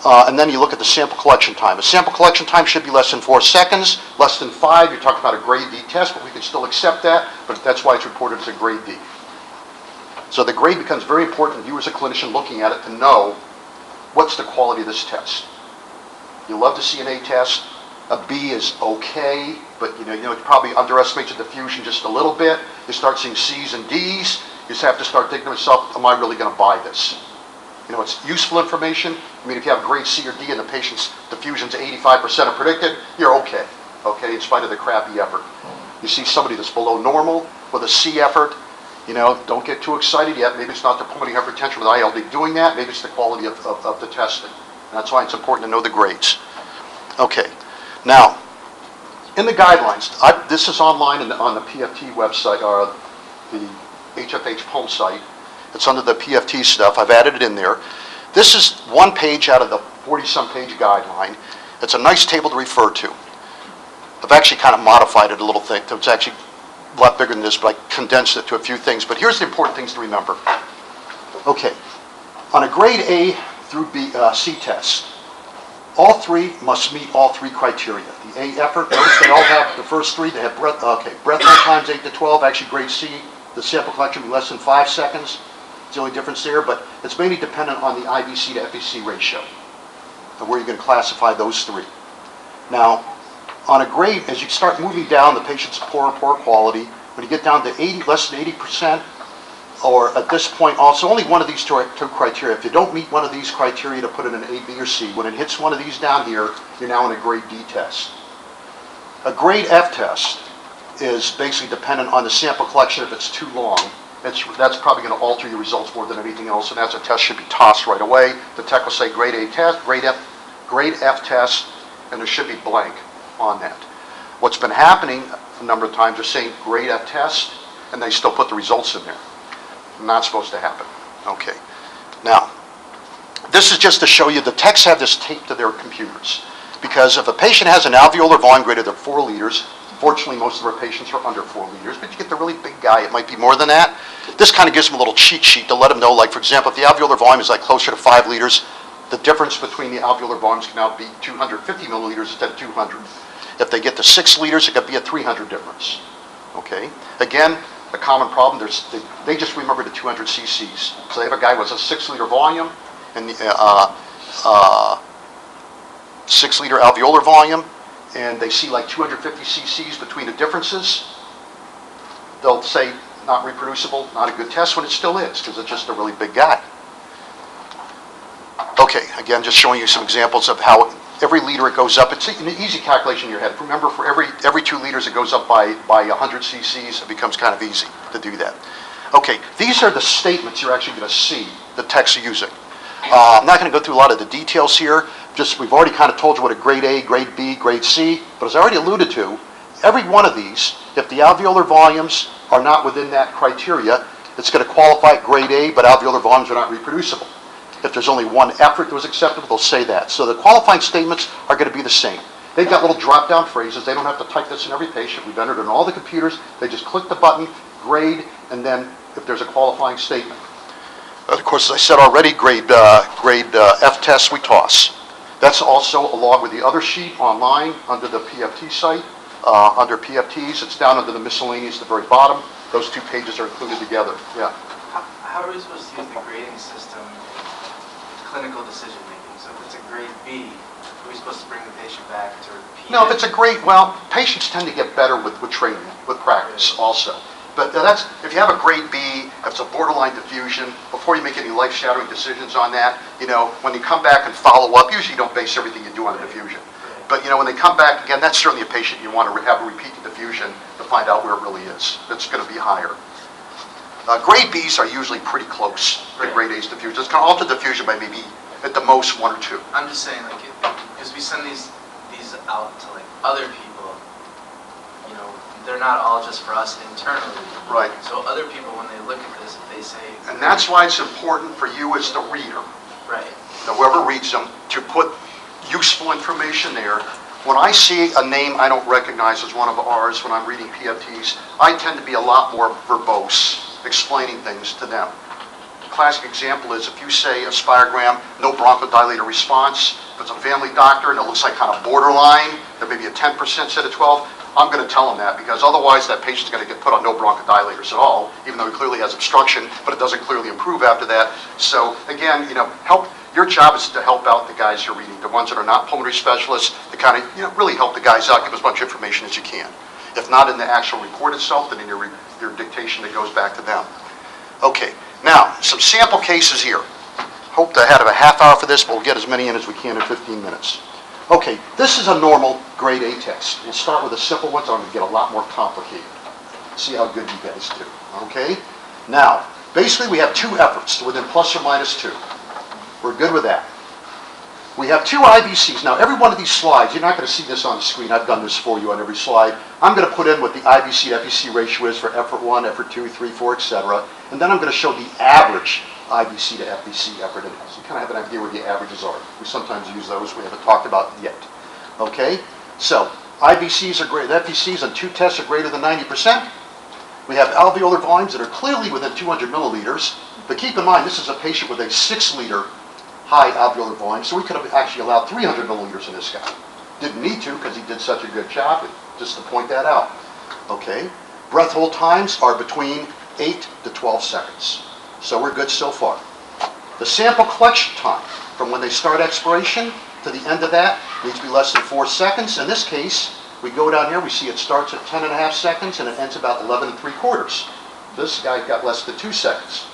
And then you look at the sample collection time. A sample collection time should be less than 4 seconds. Less than 5, you're talking about a grade D test, but we can still accept that, but that's why it's reported as a grade D. So the grade becomes very important to you as a clinician looking at it to know what's the quality of this test. You love to see an A test. A B is okay, but it probably underestimates the diffusion just a little bit. You start seeing C's and D's. You just have to start thinking to yourself, am I really going to buy this? It's useful information. I mean, if you have grade C or D and the patient's diffusion's 85% are predicted, you're okay, in spite of the crappy effort. You see somebody that's below normal with a C effort, don't get too excited yet. Maybe it's not the pulmonary hypertension with ILD doing that. Maybe it's the quality of the testing. And that's why it's important to know the grades. Okay, now, in the guidelines, this is online on the PFT website, or the HFH Pulm site. It's under the PFT stuff. I've added it in there. This is one page out of the 40-some page guideline. It's a nice table to refer to. I've actually kind of modified it a little thing. It's actually a lot bigger than this, but I condensed it to a few things. But here's the important things to remember. Okay, on a grade A through C test, all three must meet all three criteria. The A effort, notice they all have the first three. They have breath hold times 8 to 12. Actually, grade C, the sample collection will be less than 5 seconds. It's the only difference there, but it's mainly dependent on the IVC to FVC ratio and where you're going to classify those three. Now, on a grade, as you start moving down, the patient's poor quality. When you get down to less than 80%, or at this point also, only one of these two criteria. If you don't meet one of these criteria to put in an A, B, or C, when it hits one of these down here, you're now in a grade D test. A grade F test is basically dependent on the sample collection. If it's too long, that's probably going to alter your results more than anything else, and that's a test should be tossed right away. The tech will say grade A test, grade F test, and there should be blank on that. What's been happening a number of times, they're saying grade F test, and they still put the results in there. Not supposed to happen. Okay. Now, this is just to show you the techs have this taped to their computers. Because if a patient has an alveolar volume greater than 4 liters, fortunately most of our patients are under 4 liters, but you get the really big guy, it might be more than that. This kind of gives them a little cheat sheet to let them know, like for example, if the alveolar volume is like closer to 5 liters, the difference between the alveolar volumes can now be 250 milliliters instead of 200. If they get to 6 liters, it could be a 300 difference. Okay? Again, a common problem, they just remember the 200 cc's. So they have a guy with a 6 liter volume and 6 liter alveolar volume, and they see like 250 cc's between the differences. They'll say not reproducible, not a good test, when it still is, because it's just a really big guy. Okay, again, just showing you some examples of how every liter it goes up. It's an easy calculation in your head. Remember, for every 2 liters it goes up by 100 cc's. It becomes kind of easy to do that. Okay, these are the statements you're actually going to see the techs are using. I'm not going to go through a lot of the details here. Just we've already kind of told you what a grade A, grade B, grade C. But as I already alluded to, every one of these, if the alveolar volumes are not within that criteria, it's going to qualify grade A, but alveolar volumes are not reproducible. If there's only one effort that was acceptable, they'll say that. So the qualifying statements are going to be the same. They've got little drop-down phrases. They don't have to type this in every patient. We've entered it in all the computers. They just click the button, grade, and then if there's a qualifying statement. Of course, as I said already, grade F tests we toss. That's also along with the other sheet online under the PFT site. Under PFTs, it's down under the miscellaneous at the very bottom. Those 2 pages are included together. Yeah.
How are we supposed to use the grading system in clinical decision making? So if it's a grade B, are we supposed to bring the patient back to repeat?
No, if it's a grade, patients tend to get better with training, with practice also. But if you have a grade B, if it's a borderline diffusion, before you make any life-shattering decisions on that, when you come back and follow up, usually you don't base everything you do on a diffusion. But when they come back again, that's certainly a patient you want to have a repeated diffusion to find out where it really is. It's going to be higher. Grade Bs are usually pretty close to grade A's diffusion. It's going to alter diffusion by maybe at the most 1 or 2.
I'm just saying, because we send these out to other people, they're not all just for us internally.
Right.
So other people, when they look at this, if they say...
And that's why it's important for you as the reader,
right,
whoever reads them, to put useful information there. When I see a name I don't recognize as one of ours when I'm reading PFTs, I tend to be a lot more verbose, explaining things to them. The classic example is if you say a spirogram, no bronchodilator response, if it's a family doctor and it looks like kind of borderline, there may be a 10% instead of 12, I'm going to tell them that, because otherwise that patient's going to get put on no bronchodilators at all, even though he clearly has obstruction, but it doesn't clearly improve after that. So again, your job is to help out the guys you're reading, the ones that are not pulmonary specialists, to kind of really help the guys out, give as much information as you can. If not in the actual report itself, then in your dictation that goes back to them. Okay, now some sample cases here. Hope to have a half hour for this, but we'll get as many in as we can in 15 minutes. Okay, this is a normal grade A test. We'll start with a simple one, so I'm going to get a lot more complicated. See how good you guys do, okay? Now, basically we have two efforts within plus or minus 2. We're good with that. We have 2 IBCs. Now, every one of these slides, you're not going to see this on the screen. I've done this for you on every slide. I'm going to put in what the IBC to FEC ratio is for effort 1, effort 2, 3, 4, etc. And then I'm going to show the average IBC to FEC effort index. You kind of have an idea where the averages are. We sometimes use those. We haven't talked about yet. Okay? So, IBCs are greater, FECs on 2 tests are greater than 90%. We have alveolar volumes that are clearly within 200 milliliters. But keep in mind, this is a patient with a 6-liter high alveolar volume, so we could have actually allowed 300 milliliters in this guy. Didn't need to because he did such a good job, but just to point that out. Okay? Breath hold times are between 8 to 12 seconds. So we're good so far. The sample collection time from when they start expiration to the end of that needs to be less than 4 seconds. In this case, we go down here, we see it starts at 10.5 seconds and it ends about 11 3/4. This guy got less than 2 seconds.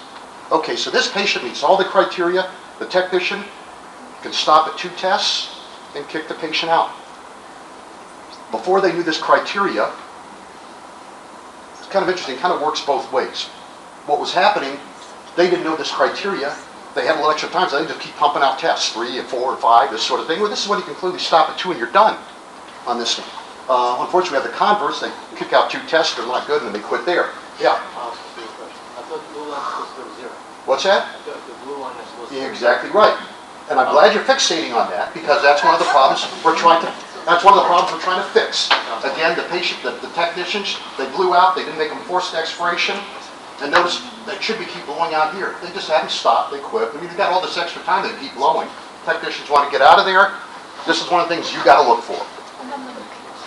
Okay, so this patient meets all the criteria. The technician can stop at 2 tests and kick the patient out. Before they knew this criteria, it's kind of interesting, kind of works both ways. What was happening, they didn't know this criteria. They had a little extra time, so they just keep pumping out tests, 3 and 4 and 5, this sort of thing. Well, this is when you can clearly stop at 2 and you're done on this one. Unfortunately, we have the converse. They kick out 2 tests, they're not good, and then they quit there. Yeah.
I thought the blue line was supposed to go to 0.
What's that?
I thought the blue line was supposed to go to 0.
Exactly right. And I'm glad you're fixating on that, because that's one of the problems we're trying to fix. Again, the patient, the technicians, they blew out, they didn't make them forced expiration. And notice they should be keep blowing out here. They just haven't stopped, they quit. I mean, they've got all this extra time, they keep blowing. Technicians want to get out of there. This is one of the things you got to look for.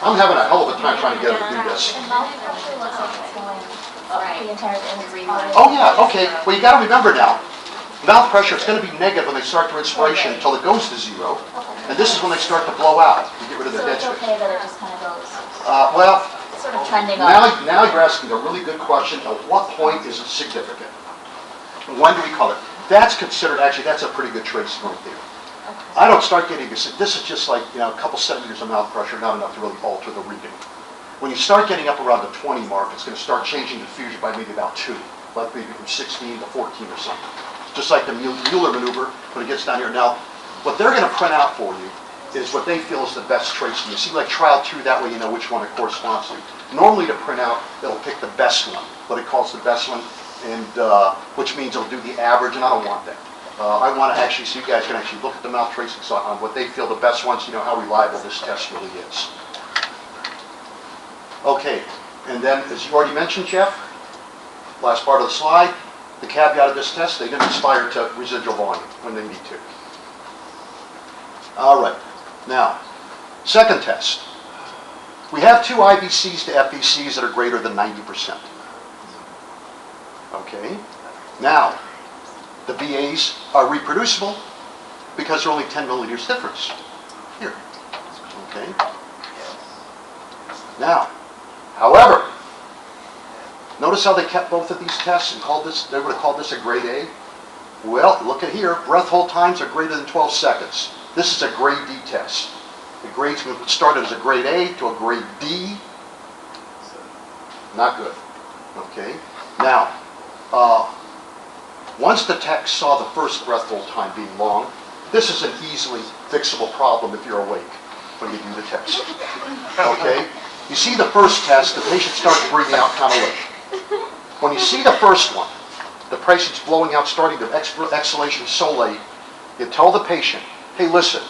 I'm having a hell of a time trying to get them to do this.
And mouth pressure looks like it's going up the entire thing.
Oh yeah, okay. Well, you got to remember now, mouth pressure is going to be negative when they start their inspiration until it goes to 0. And this is when they start to blow out. You get rid of
So
their dead
it's
space.
okay that it just kind of goes,
Well,
sort of trending up.
now you're asking a really good question. At what point is it significant? When do we call it? That's considered, actually, that's a pretty good trace right there. I don't start getting this. This is just like, a couple centimeters of mouth pressure, not enough to really alter the reading. When you start getting up around the 20 mark, it's going to start changing diffusion by maybe about 2, like maybe from 16 to 14 or something. Just like the Mueller maneuver when it gets down here. Now, what they're going to print out for you is what they feel is the best tracing. You see like trial 2, that way you know which one it corresponds to. Normally to print out, it'll pick the best one, what it calls the best one, and which means it'll do the average, and I don't want that. I want to actually, so you guys can actually look at the mouth tracings on what they feel the best ones, you know how reliable this test really is. Okay, and then as you already mentioned, Jeff, last part of the slide, the caveat of this test, they didn't aspire to residual volume when they need to. All right, now, second test. We have 2 IBCs to FECs that are greater than 90%. Okay, now, the VAs are reproducible because they're only 10 milliliters difference. Here, okay? Now, however, notice how they kept both of these tests and called this, they would have called this a grade A. Well, look at here, breath hold times are greater than 12 seconds. This is a grade D test. The grades started as a grade A to a grade D. Not good, okay? Now, once the tech saw the first breath hold time being long, this is an easily fixable problem if you're awake when you do the test. Okay? You see the first test, the patient starts breathing out kind of late. When you see the first one, the patient's blowing out, starting their exhalation so late, you tell the patient, hey, listen,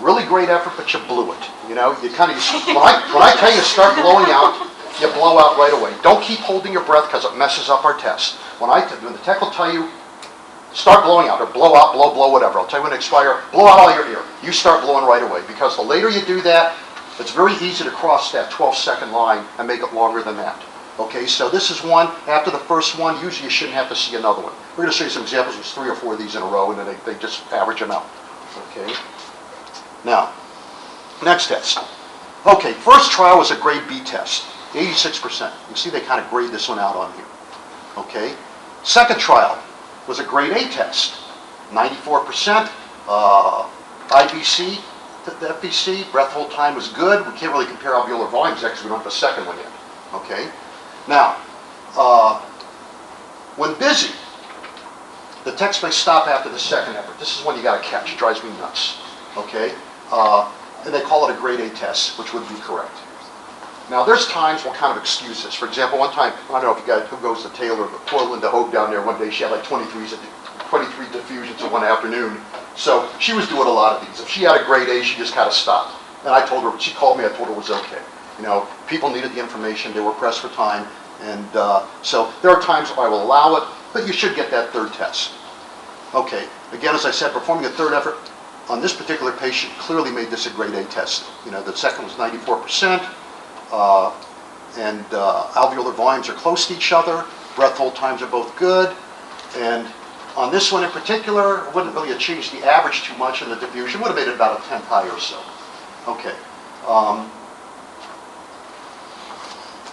really great effort, but you blew it. You kind of, when I tell you to start blowing out, you blow out right away. Don't keep holding your breath because it messes up our test. When the tech will tell you, start blowing out, or blow out, blow, whatever. I'll tell you when to expire, blow out all your air. You start blowing right away, because the later you do that, it's very easy to cross that 12-second line and make it longer than that. Okay, so this is one. After the first one, usually you shouldn't have to see another one. We're going to show you some examples with 3 or 4 of these in a row, and then they just average them out. Okay. Now, next test. Okay, first trial was a grade B test, 86%. You see they kind of grade this one out on here. Okay. Second trial was a grade A test, 94%. IBC, the FBC, breath hold time was good. We can't really compare alveolar volumes because we don't have the second one yet. Okay? Now, when busy, the text may stop after the second effort. This is one you got to catch. It drives me nuts. Okay? And they call it a grade A test, which would be correct. Now, there's times we'll kind of excuse this. For example, one time, I don't know if you guys, who goes to Taylor, but poor Linda Hope down there, one day she had like 23 diffusions in one afternoon. So she was doing a lot of these. If she had a grade A, she just kind of stopped. And I told her, she called me, I told her it was okay. You know, people needed the information, they were pressed for time, and so there are times I will allow it, but you should get that third test. Okay, again, as I said, performing a third effort on this particular patient clearly made this a grade A test. You know, the second was 94%, and alveolar volumes are close to each other, breath hold times are both good, and on this one in particular, it wouldn't really have changed the average too much in the diffusion, would have made it about a tenth high or so. Okay.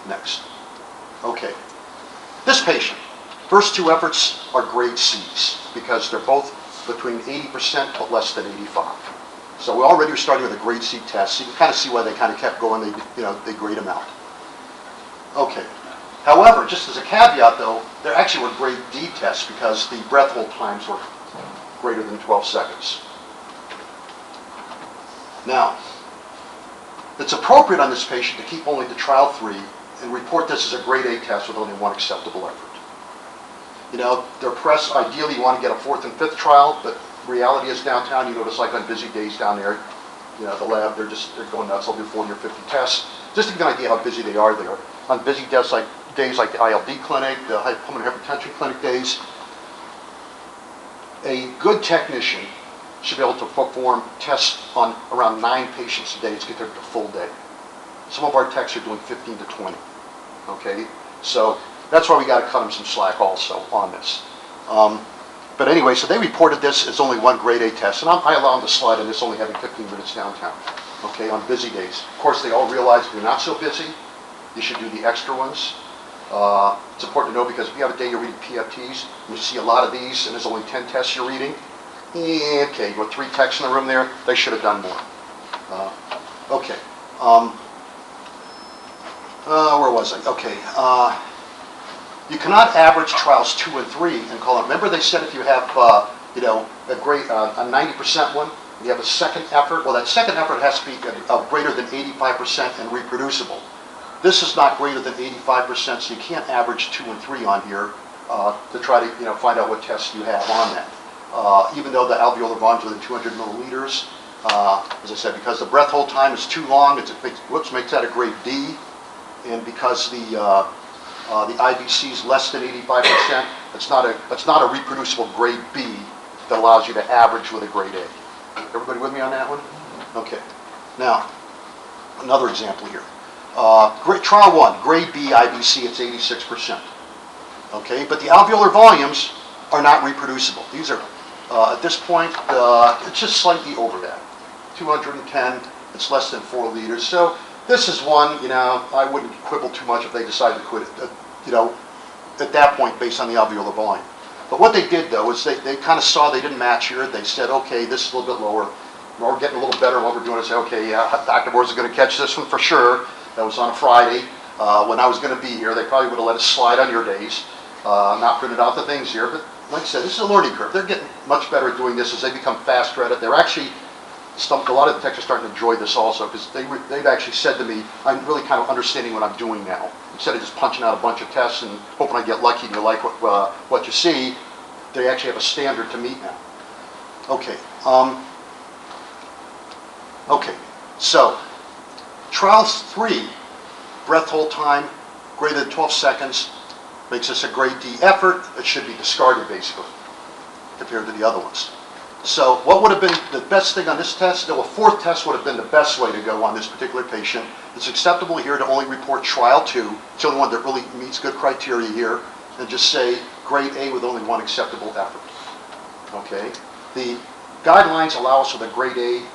Next. Okay. This patient, first two efforts are grade C's because they're both between 80% but less than 85. So we already were starting with a grade C test. So you can kind of see why they kind of kept going. They grade them out. Okay. However, just as a caveat though, there actually were grade D tests because the breath hold times were greater than 12 seconds. Now, it's appropriate on this patient to keep only to trial 3 and report this as a grade A test with only one acceptable effort. You know, they're pressed, ideally you want to get a 4th and 5th trial, but reality is downtown, you notice like on busy days down there, you know, the lab, they're going nuts, they'll do 40 or 50 tests. Just to give you an idea how busy they are there. On busy days like the ILD clinic, the pulmonary hypertension clinic days, a good technician should be able to perform tests on around 9 patients a day to get their full day. Some of our techs are doing 15 to 20. Okay, so that's why we got to cut them some slack also on this. But anyway, so they reported this as only one grade A test, and I allow them to slide in this only having 15 minutes downtown. Okay, on busy days. Of course, they all realize if you're not so busy, you should do the extra ones. It's important to know because if you have a day you're reading PFTs, and you see a lot of these, and there's only 10 tests you're reading, okay, with 3 techs in the room there, they should have done more. Okay. Where was I? Okay. You cannot average trials 2 and 3 and call it. Remember they said if you have, you know, a 90% one, you have a second effort. Well, that second effort has to be greater than 85% and reproducible. This is not greater than 85%, so you can't average 2 and 3 on here to try to, find out what tests you have on that. Even though the alveolar volumes are within 200 milliliters, as I said, because the breath hold time is too long, makes that a grade D, and because the IBC is less than 85%, it's not a reproducible grade B that allows you to average with a grade A. Everybody with me on that one? Okay. Now, another example here. Trial 1, grade B IBC, it's 86%. Okay, but the alveolar volumes are not reproducible. These are, at this point, it's just slightly over that. 210, it's less than 4 liters. So this is one, I wouldn't quibble too much if they decided to quit it, at that point based on the alveolar volume. But what they did, though, is they kind of saw they didn't match here. They said, okay, this is a little bit lower. We're getting a little better. What we're doing is, okay, yeah, Dr. Boers is going to catch this one for sure. That was on a Friday. When I was going to be here, they probably would have let us slide on your days. Not printed out the things here, but like I said, this is a learning curve. They're getting much better at doing this as they become faster at it. They're actually, a lot of the techs are starting to enjoy this also because they've actually said to me, I'm really kind of understanding what I'm doing now. Instead of just punching out a bunch of tests and hoping I get lucky and you like what you see, they actually have a standard to meet now. Okay. Okay. So, trial 3, breath hold time greater than 12 seconds, makes this a grade D effort. It should be discarded basically compared to the other ones. So what would have been the best thing on this test? No, a 4th test would have been the best way to go on this particular patient. It's acceptable here to only report trial 2. It's the only one that really meets good criteria here, and just say grade A with only one acceptable effort. Okay. The guidelines allow us with a grade A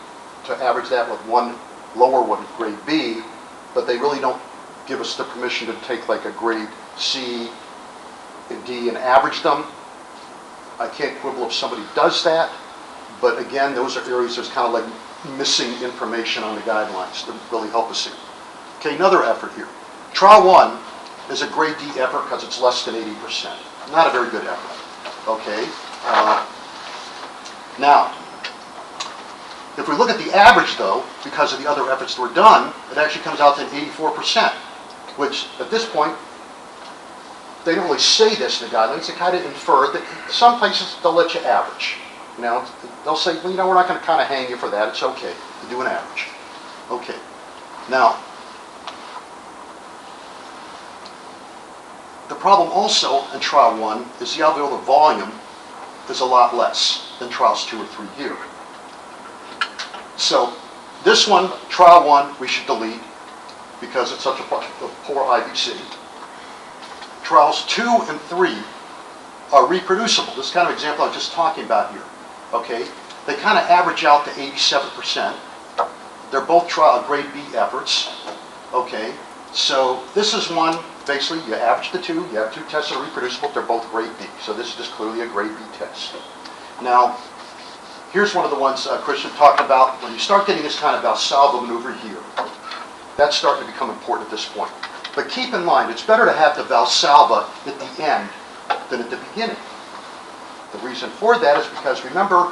to average that with one lower one, grade B, but they really don't give us the permission to take like a grade C and D and average them. I can't quibble if somebody does that, but again, those are areas there's kind of like missing information on the guidelines that really help us here. Okay, another effort here. Trial 1 is a grade D effort because it's less than 80%. Not a very good effort. Okay. Now, if we look at the average, though, because of the other efforts that were done, it actually comes out to 84%, which at this point, they don't really say this in the guidelines. They kind of infer that some places they'll let you average. You know, they'll say, well, you know, we're not going to kind of hang you for that. It's okay to do an average. Okay. Now, the problem also in trial 1 is the alveolar volume is a lot less than trials 2 or 3 here. So this one, trial 1, we should delete because it's such a poor IVC. Trials 2 and 3 are reproducible. This kind of example I was just talking about here. Okay, they kind of average out to 87%. They're both trial grade B efforts. Okay, so this is one, basically you average the two, you have 2 tests that are reproducible, they're both grade B. So this is just clearly a grade B test. Now, here's one of the ones Christian talked about. When you start getting this kind of Valsalva maneuver here, that's starting to become important at this point. But keep in mind, it's better to have the Valsalva at the end than at the beginning. The reason for that is because, remember,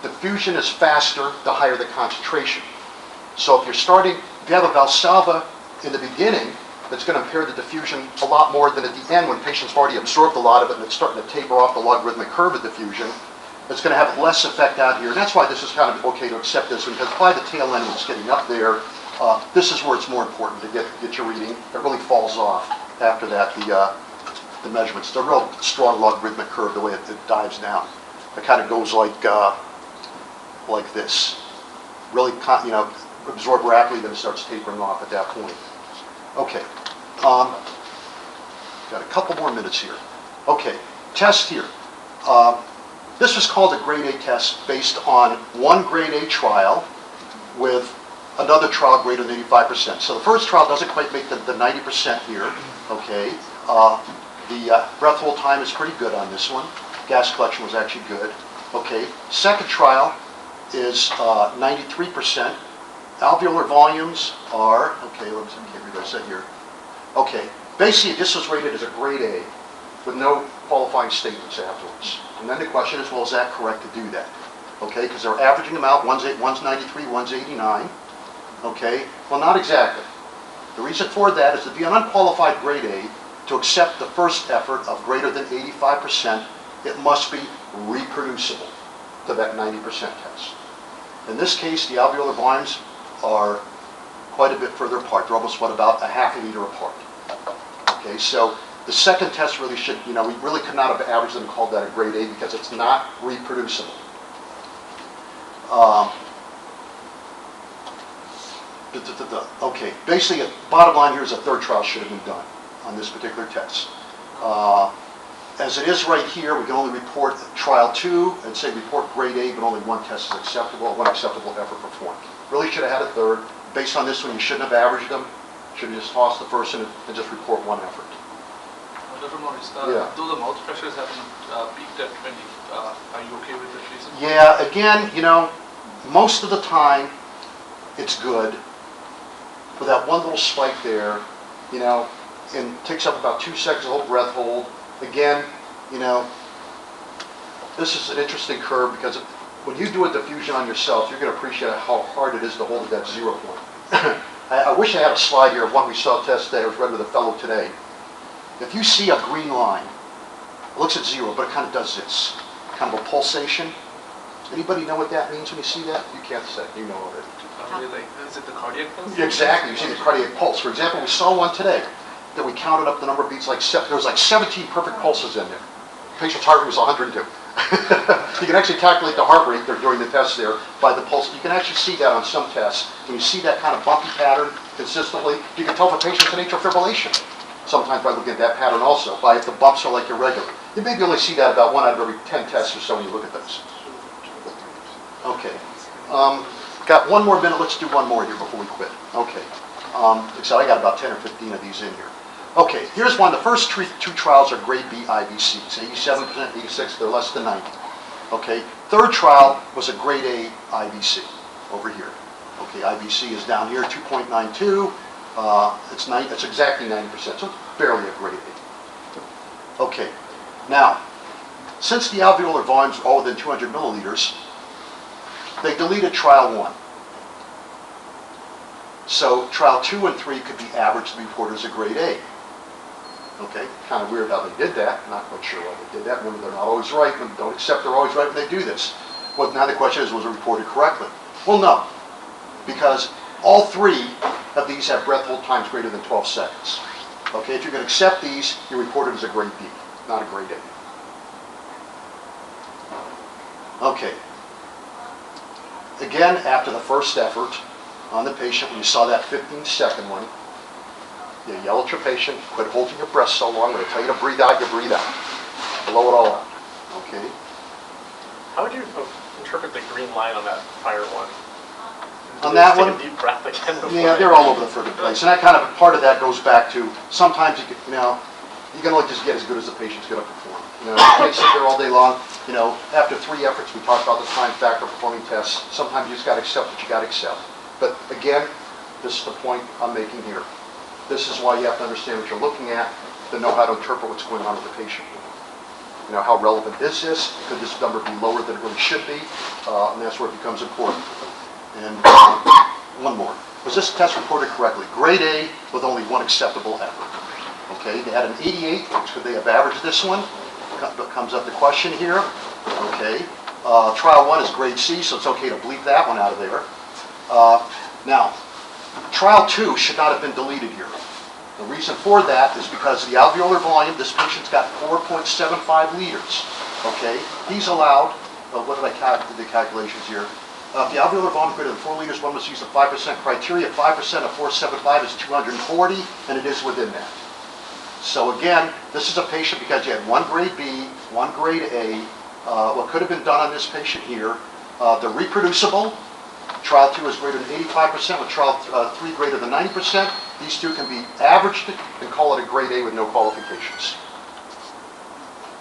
diffusion is faster the higher the concentration. So if you have a Valsalva in the beginning, that's going to impair the diffusion a lot more than at the end when patients have already absorbed a lot of it and it's starting to taper off the logarithmic curve of diffusion. It's going to have less effect out here. And that's why this is kind of okay to accept this, because by the tail end when it's getting up there, this is where it's more important to get your reading. It really falls off after that, the measurements. The real strong logarithmic curve, the way it dives down. It kind of goes like this. Really, absorb rapidly, then it starts tapering off at that point. Okay. Got a couple more minutes here. Okay, test here. This was called a grade A test based on one grade A trial with another trial greater than 85%. So the first trial doesn't quite make the 90% here. Okay. The breath hold time is pretty good on this one. Gas collection was actually good. Okay. Second trial is 93%. Alveolar volumes are, okay, let's reverse that here. Okay. Basically, this was rated as a grade A with no qualifying statements afterwards. And then the question is, well, is that correct to do that? Okay, because they're averaging them out. One's 93, one's 89. Okay, well, not exactly. The reason for that is to be an unqualified grade A, to accept the first effort of greater than 85%, it must be reproducible to that 90% test. In this case, the alveolar volumes are quite a bit further apart. They're almost, about a half a liter apart. Okay, so the second test really should, we really could not have averaged them and called that a grade A because it's not reproducible. Okay, basically, bottom line here is a third trial should have been done on this particular test. As it is right here, we can only report trial 2 and say report grade A, but only one test is acceptable, one acceptable effort performed. Really should have had a third. Based on this one, you shouldn't have averaged them. Should have just tossed the first and just report one effort.
Dr. Morris,
Yeah.
though the mouth pressures haven't peaked at 20, are you okay with this reason?
Yeah, again, most of the time, it's good. But that one little spike there, and takes up about 2 seconds to hold breath hold. Again, this is an interesting curve because when you do a diffusion on yourself, you're going to appreciate how hard it is to hold at that 0 point. I wish I had a slide here of one we saw test today. I was read with a fellow today. If you see a green line, it looks at 0, but it kind of does this, kind of a pulsation. Anybody know what that means when you see that? You can't say. You know it.
Is it the cardiac pulse?
Exactly. You see the cardiac pulse. For example, we saw one today that we counted up the number of beats. There was 17 perfect pulses in there. The patient's heart rate was 102. You can actually calculate the heart rate there during the test there by the pulse. You can actually see that on some tests. When you see that kind of bumpy pattern consistently, you can tell if a patient's in atrial fibrillation. Sometimes by looking at that pattern also, by if the bumps are like irregular. You maybe only see that about 1 out of every 10 tests or so when you look at those. Okay. Got one more minute. Let's do one more here before we quit. Okay. So I got about 10 or 15 of these in here. Okay, here's one. The first two trials are grade B IBCs, 87%, 86%, they're less than 90. Okay, third trial was a grade A IBC over here. Okay, IBC is down here, 2.92. It's exactly 90%, so it's barely a grade A. Okay, now, since the alveolar volumes are all within 200 milliliters, they deleted trial 1. So trial 2 and 3 could be averaged to be reported as a grade A. Okay, kind of weird how they did that. Not quite sure why they did that. Remember, they're not always right. Don't accept they're always right when they do this. Well, now the question is, was it reported correctly? Well, no, because all 3 of these have breath hold times greater than 12 seconds. Okay, if you're going to accept these, you report it as a grade B, not a grade A. Okay. Again, after the first effort on the patient, when you saw that 15-second one, you yell at your patient, quit holding your breath so long. When I tell you to breathe out, you breathe out. Blow it all out. Okay?
How would you interpret the green line on that prior one?
On that
Take
one?
a deep breath again before
Yeah, they're all over the friggin' place. And that kind of, part of that goes back to, sometimes you can only just get as good as the patient's going to perform. You can't sit there all day long. After 3 efforts, we talked about the time factor performing tests. Sometimes you just got to accept what you got to accept. But again, this is the point I'm making here. This is why you have to understand what you're looking at to know how to interpret what's going on with the patient. How relevant is this? Could this number be lower than it really should be? And that's where it becomes important. And one more. Was this test reported correctly? Grade A with only 1 acceptable effort. Okay, they had an 88. Could they have averaged this one? Comes up the question here. Okay, trial 1 is grade C, so it's okay to bleep that one out of there. Now, trial 2 should not have been deleted here. The reason for that is because the alveolar volume, this patient's got 4.75 liters. Okay, he's allowed, what did I do the calculations here? If the alveolar volume greater than 4 liters, one must use the 5% criteria. 5% of 475 is 240, and it is within that. So again, this is a patient because you had 1 grade B, 1 grade A. What could have been done on this patient here, they're reproducible. Trial 2 is greater than 85%, with trial 3 greater than 90%. These 2 can be averaged and call it a grade A with no qualifications.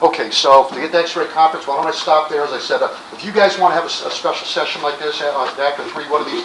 Okay, so to get the X-ray conference, why don't I stop there? As I said, if you guys want to have a special session like this after 3, one of these